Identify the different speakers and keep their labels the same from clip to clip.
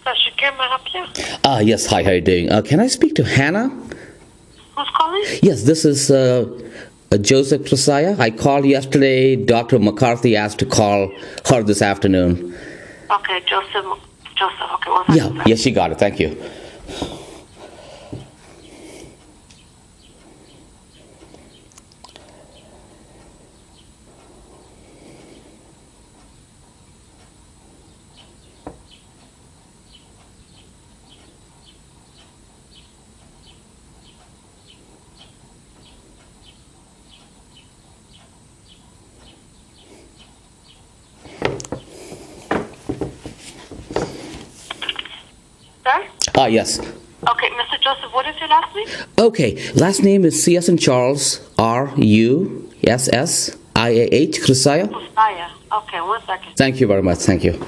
Speaker 1: Can I help you?
Speaker 2: Yes, hi, how are you doing? Can I speak to Hannah?
Speaker 1: Who's calling?
Speaker 2: Yes, this is Joseph Josiah. I called yesterday. Dr. McCarthy asked to call her this afternoon.
Speaker 1: Okay, Joseph. Okay, one second.
Speaker 2: Yeah, yes, she got it. Thank you.
Speaker 1: Sir?
Speaker 2: Yes.
Speaker 1: Okay, Mr. Joseph, what is your last name?
Speaker 2: Okay, last name is C.S. and Charles, R-U-S-S-I-A-H, Josiah.
Speaker 1: Josiah. Okay, 1 second.
Speaker 2: Thank you very much. Thank you.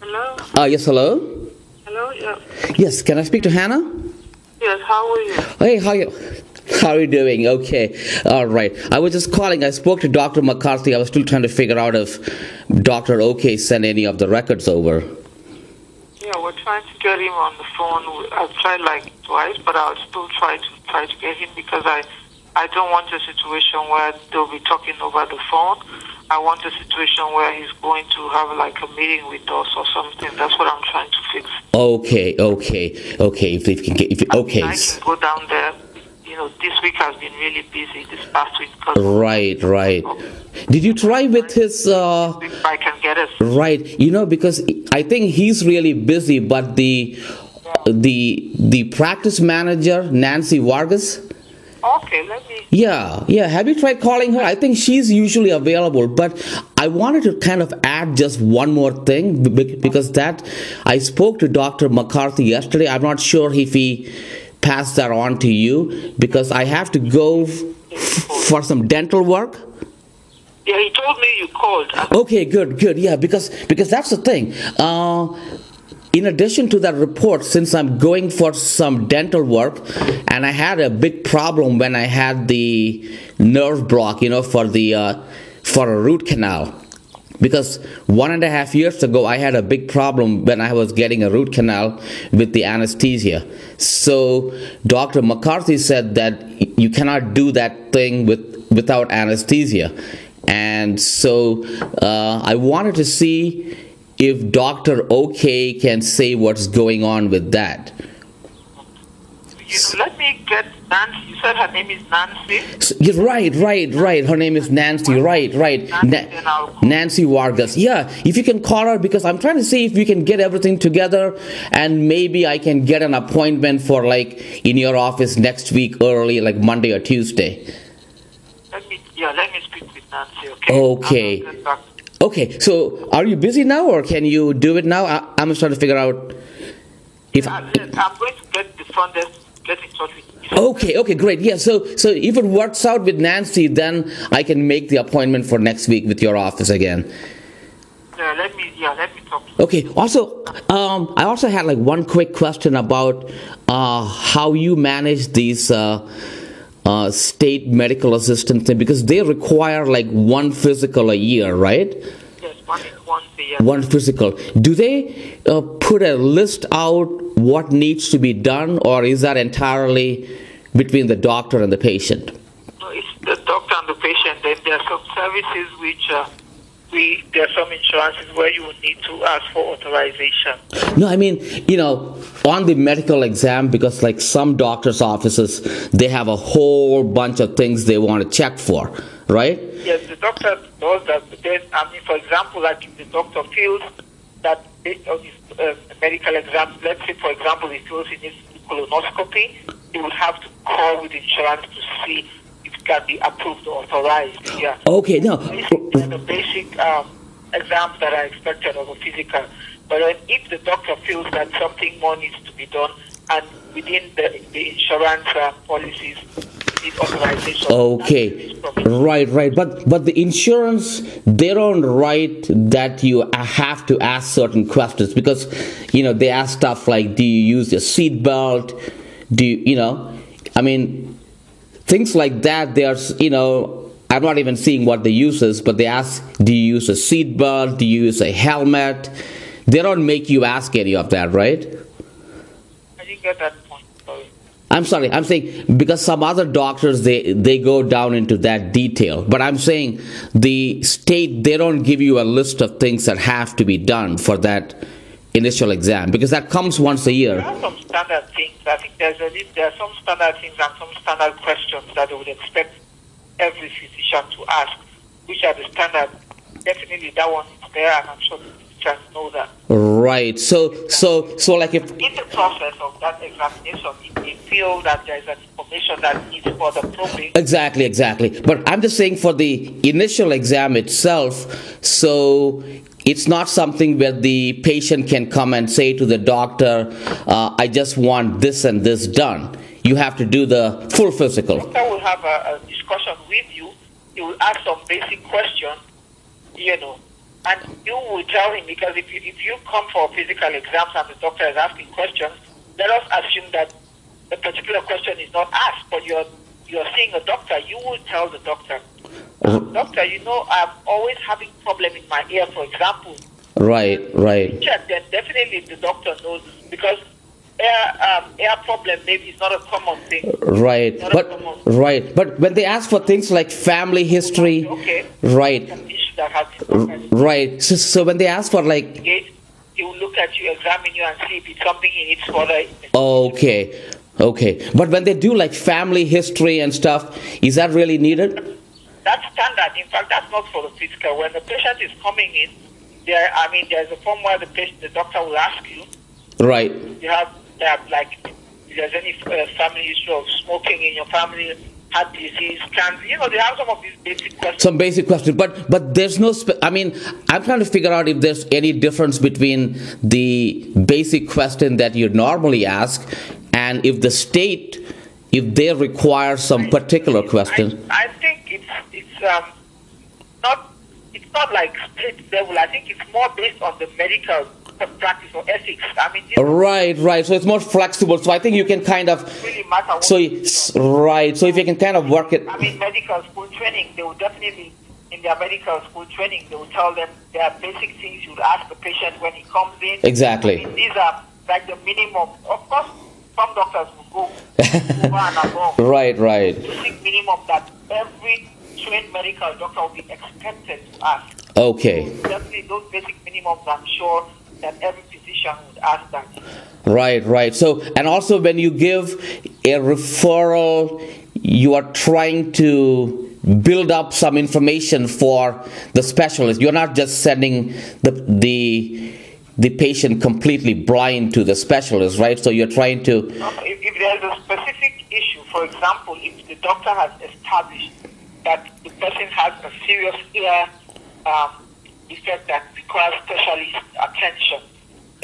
Speaker 1: Hello?
Speaker 2: Yes, hello?
Speaker 1: Hello? Yeah.
Speaker 2: Yes, can I speak to Hannah?
Speaker 1: Yes, how are you?
Speaker 2: Hey, how are you doing? Okay, all right. I was just calling. I spoke to Dr. McCarthy. I was still trying to figure out if Dr. OK sent any of the records over.
Speaker 1: Yeah, we're trying to get him on the phone. I've tried like twice, but I'll still try to get him because I don't want a situation where they'll be talking over the phone. I want a situation where he's going to have like a meeting with us or something. That's what I'm trying to fix.
Speaker 2: Okay. If you can get, okay.
Speaker 1: I can go down there. You know, this week has been really busy. This past week.
Speaker 2: Right. Did you try with his?
Speaker 1: If I can get it.
Speaker 2: Right. You know, because I think he's really busy, but the practice manager, Nancy Vargas.
Speaker 1: Okay, let me...
Speaker 2: Yeah. Have you tried calling her? I think she's usually available, but I wanted to kind of add just one more thing because I spoke to Dr. McCarthy yesterday. I'm not sure if he passed that on to you because I have to go for some dental work.
Speaker 1: Yeah, he told me you called.
Speaker 2: Okay, good. Yeah, because that's the thing. In addition to that report, since I'm going for some dental work, and I had a big problem when I had the nerve block, for a root canal. Because 1.5 years ago, I had a big problem when I was getting a root canal with the anesthesia. So Dr. McCarthy said that you cannot do that thing without anesthesia. And so I wanted to see if Dr. OK can say what's going on with that.
Speaker 1: Let me get Nancy. You said her name is Nancy?
Speaker 2: Right. Her name is Nancy. Right. Nancy Vargas. Yeah, if you can call her because I'm trying to see if we can get everything together and maybe I can get an appointment for like in your office next week early, like Monday or Tuesday.
Speaker 1: Let me speak with Nancy, okay?
Speaker 2: Okay, so are you busy now or can you do it now? I'm just trying to figure out if...
Speaker 1: I'm going to get the front desk, get in touch with you.
Speaker 2: Okay, great. Yeah, so if it works out with Nancy, then I can make the appointment for next week with your office again.
Speaker 1: Let me talk.
Speaker 2: Okay, also, I also had like one quick question about how you manage these state medical assistant thing because they require like one physical a year, right?
Speaker 1: Yes, once a year.
Speaker 2: One physical. Do they put a list out what needs to be done, or is that entirely between the doctor and the patient?
Speaker 1: No, it's the doctor and the patient. Then there are some services which there are some insurances where you would need to ask for authorization.
Speaker 2: No, I mean, on the medical exam, because like some doctor's offices, they have a whole bunch of things they want to check for, right?
Speaker 1: Yes, the doctor does that. But then, for example, like if the doctor feels that based on his medical exam, let's say, for example, he feels he needs colonoscopy, he will have to call with insurance to see if it can be approved or authorized. Yeah.
Speaker 2: Okay, no.
Speaker 1: The basic exams that are expected of a physical. But then if the doctor feels that something more needs to be done, and within the insurance policies, need authorization.
Speaker 2: Okay, right. But the insurance, they don't write that you have to ask certain questions, because they ask stuff like, do you use your seat belt? Do I mean, things like that. There's I'm not even seeing what the use is, but they ask, do you use a seat belt? Do you use a helmet? They don't make you ask any of that, right?
Speaker 1: I didn't get that point. Sorry.
Speaker 2: I'm sorry, I'm saying, because some other doctors, they go down into that detail. But I'm saying the state, they don't give you a list of things that have to be done for that initial exam, because that comes once a year.
Speaker 1: There are some standard things. I think there are some standard things and some standard questions that they would expect every physician to ask, which are the standard. Definitely that one is there, and I'm sure the physicians know that.
Speaker 2: Right. So like, if
Speaker 1: in the process of that examination, if they feel that there is an information that needs further probing.
Speaker 2: Exactly. But I'm just saying, for the initial exam itself, so it's not something where the patient can come and say to the doctor, I just want this and this done. You have to do the full physical.
Speaker 1: The doctor will have a discussion with you. He will ask some basic questions, and you will tell him, because if you come for physical exams and the doctor is asking questions, let us assume that a particular question is not asked, but you're seeing a doctor. You will tell the doctor, doctor, I'm always having problem in my ear, for example.
Speaker 2: Right.
Speaker 1: Check, then definitely the doctor knows, because air problem maybe is not a common thing.
Speaker 2: Right. But when they ask for things like family history,
Speaker 1: okay.
Speaker 2: Right. Right. So when they ask for, like,
Speaker 1: he will look at you, examine you, and see if it's something he needs further.
Speaker 2: Okay. But when they do like family history and stuff, is that really needed?
Speaker 1: That's standard. In fact, that's not for the physical. When the patient is coming in, there's a form where the doctor will ask you.
Speaker 2: Right.
Speaker 1: You have like, if there's any family history of smoking in your family, heart disease, cancer. They have some of these basic questions.
Speaker 2: Some basic questions, but there's no. I'm trying to figure out if there's any difference between the basic question that you normally ask, and if the state, if they require some particular question.
Speaker 1: I think it's not like state level. I think it's more based on the medical practice or ethics.
Speaker 2: Right. So it's more flexible. So I think you can kind of.
Speaker 1: Really matter.
Speaker 2: So if you can kind of work it.
Speaker 1: Medical school training, they will definitely, in their medical school training, they will tell them there are basic things you would ask the patient when he comes in.
Speaker 2: Exactly.
Speaker 1: These are like the minimum. Of course, some doctors will go over and above.
Speaker 2: Right.
Speaker 1: Basic minimum that every trained medical doctor will be expected to ask.
Speaker 2: Okay.
Speaker 1: So definitely those basic minimums, I'm sure that every physician would ask that.
Speaker 2: Right. So, and also when you give a referral, you are trying to build up some information for the specialist. You're not just sending the patient completely blind to the specialist, right? So you're trying to.
Speaker 1: If there's a specific issue, for example, if the doctor has established that the person has a serious ear effect that requires specialist attention.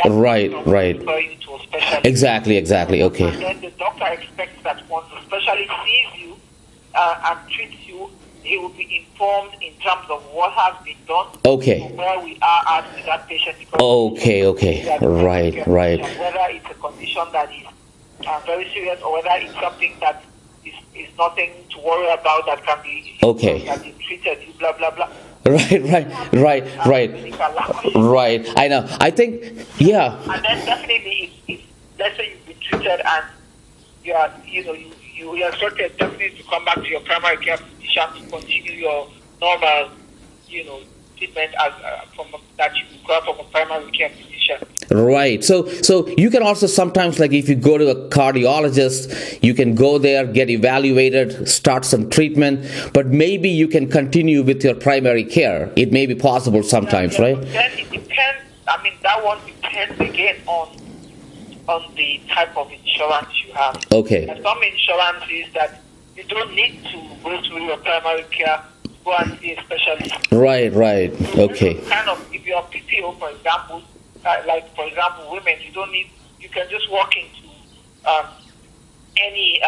Speaker 2: Right.
Speaker 1: Refer you to a specialist.
Speaker 2: Exactly. Okay.
Speaker 1: And then the doctor expects that once the specialist sees you and treats you, he will be informed in terms of what has been done.
Speaker 2: Okay.
Speaker 1: Where we are at with that patient.
Speaker 2: Okay. Right.
Speaker 1: Whether it's a condition that is very serious, or whether it's something that is nothing to worry about, that can be that is treated, blah blah blah. Right. I know. I think, yeah. And then definitely, if let's say you've been treated and you are expected definitely to come back to your primary care physician to continue your normal, treatment as that you require from a primary care physician.
Speaker 2: Right. So you can also sometimes, like, if you go to a cardiologist, you can go there, get evaluated, start some treatment, but maybe you can continue with your primary care. It may be possible sometimes, right?
Speaker 1: Then it depends. That one depends again on the type of insurance you have.
Speaker 2: Okay.
Speaker 1: There's some insurances that you don't need to go to your primary care, go and see a specialist.
Speaker 2: Right. Okay.
Speaker 1: Kind of, if you're PPO, for example, like for example, women, you can just walk into any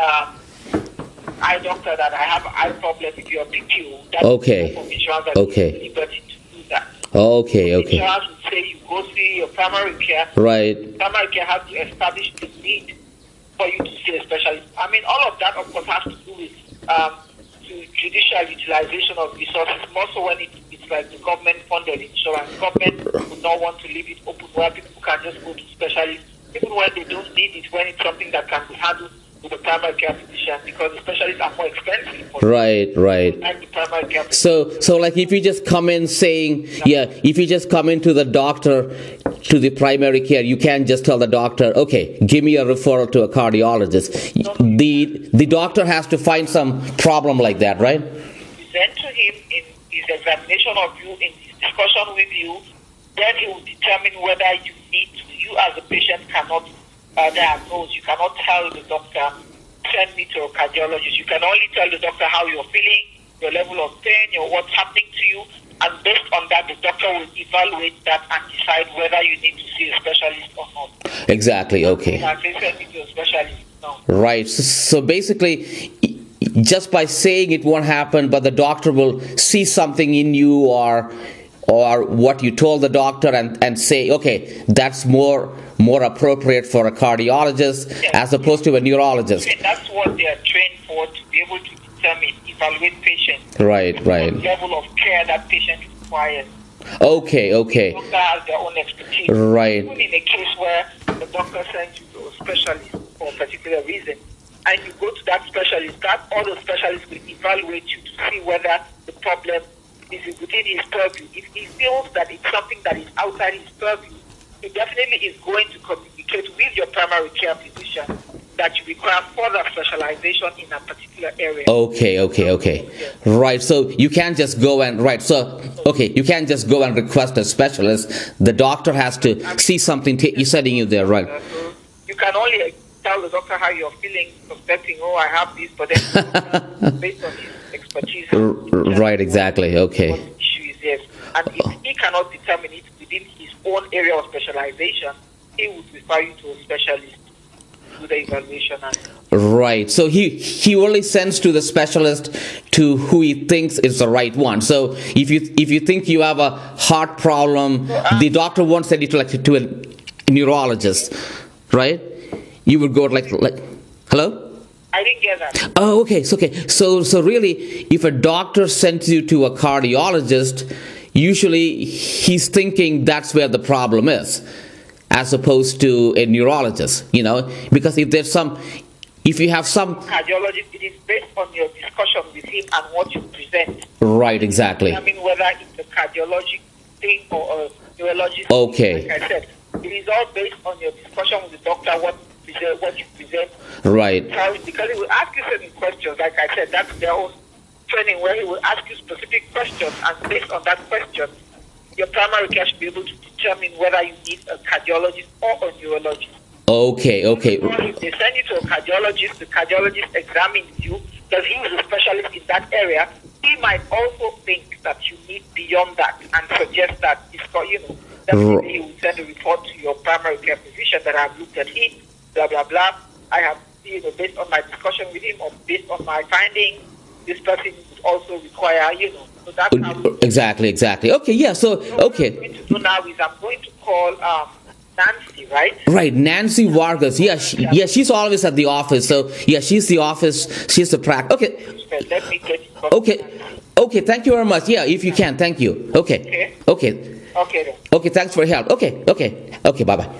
Speaker 1: eye doctor that I have eye problem with your PQ. That's
Speaker 2: Okay.
Speaker 1: the insurance that
Speaker 2: Okay.
Speaker 1: is liberty to do that.
Speaker 2: Okay, okay.
Speaker 1: Insurance will say you go see your primary care.
Speaker 2: Right.
Speaker 1: Primary care has to establish the need for you to see a specialist. I mean, all of that, of course, has to do with to judicial utilization of resources, more so when it's like the government-funded insurance. Government would not want to leave it open where people can just go to specialists, even when they don't need it, when it's something that can be handled with the primary care physician, because the specialists are more expensive.
Speaker 2: Right.
Speaker 1: And the primary care physician.
Speaker 2: So like if you just come in saying, if you just come into the doctor, to the primary care, you can't just tell the doctor, okay, give me a referral to a cardiologist. The doctor has to find some problem like that, right?
Speaker 1: Present to him in his examination of you, in his discussion with you, then he will determine whether you need to. You as a patient cannot diagnose. You cannot tell the doctor, send me to a cardiologist. You can only tell the doctor how you're feeling, your level of pain, or what's happening to you. And based on that, the doctor will evaluate that and decide whether you need to see a specialist or not.
Speaker 2: Exactly, okay.
Speaker 1: You can say send me to a specialist. No.
Speaker 2: Right. So basically, just by saying it won't happen, but the doctor will see something in you or what you told the doctor and say, okay, that's more appropriate for a cardiologist as opposed to a neurologist.
Speaker 1: And that's what they are trained for, to be able to determine, evaluate patients.
Speaker 2: Right.
Speaker 1: What level of care that patient requires.
Speaker 2: Okay.
Speaker 1: The doctor has their own expertise.
Speaker 2: Right.
Speaker 1: Even in a case where the doctor sends you to a specialist for a particular reason, and you go to that specialist, that other specialist will evaluate you to see whether the problem is within his purview. If he feels that it's something that is outside his purview, he definitely is going to communicate with your primary care physician that you require further specialization in a particular area.
Speaker 2: Okay. Right. So you can't just go and you can't just go and request a specialist. The doctor has to see something you're setting you there, right?
Speaker 1: So you can only tell the doctor how you're feeling, suspecting, I have this, but then based on his expertise.
Speaker 2: Right, exactly. Okay.
Speaker 1: What the issue is, yes. And if he cannot determine it within his own area of specialization, he would refer you to a specialist to do the evaluation.
Speaker 2: Right. So he only sends to the specialist to who he thinks is the right one. So if you think you have a heart problem, the doctor won't send you to a neurologist, right? You would go like hello?
Speaker 1: I didn't get that.
Speaker 2: Oh, okay. So really, if a doctor sends you to a cardiologist, usually he's thinking that's where the problem is, as opposed to a neurologist. Because if you have some
Speaker 1: cardiologist, it is based on your discussion with him and what you present.
Speaker 2: Right, exactly.
Speaker 1: I mean, whether it's a cardiologic thing or a neurologist.
Speaker 2: Okay.
Speaker 1: Like I said, it is all based on your discussion with the doctor, what you present.
Speaker 2: Right.
Speaker 1: Because he will ask you certain questions. Like I said, that's their own training, where he will ask you specific questions, and based on that question, your primary care should be able to determine whether you need a cardiologist or a neurologist.
Speaker 2: Okay.
Speaker 1: If they send you to a cardiologist, the cardiologist examines you, because he is a specialist in that area. He might also think that you need beyond that and suggest that definitely he will send a report to your primary care physician that I have looked at him, blah, blah, blah. I have, based on my discussion with him or based on my findings, this person would also require, so that's how
Speaker 2: Exactly. Okay, yeah, so, okay.
Speaker 1: What I'm going to do now is I'm going to call Nancy, right?
Speaker 2: Right, Nancy Vargas. Yeah, she's always at the office. So, yeah, she's the office. She's the prac. Okay.
Speaker 1: Let me get you.
Speaker 2: Okay, thank you very much. Yeah, if you can, thank you. Okay.
Speaker 1: Okay then.
Speaker 2: Okay, thanks for your help. Okay, bye-bye.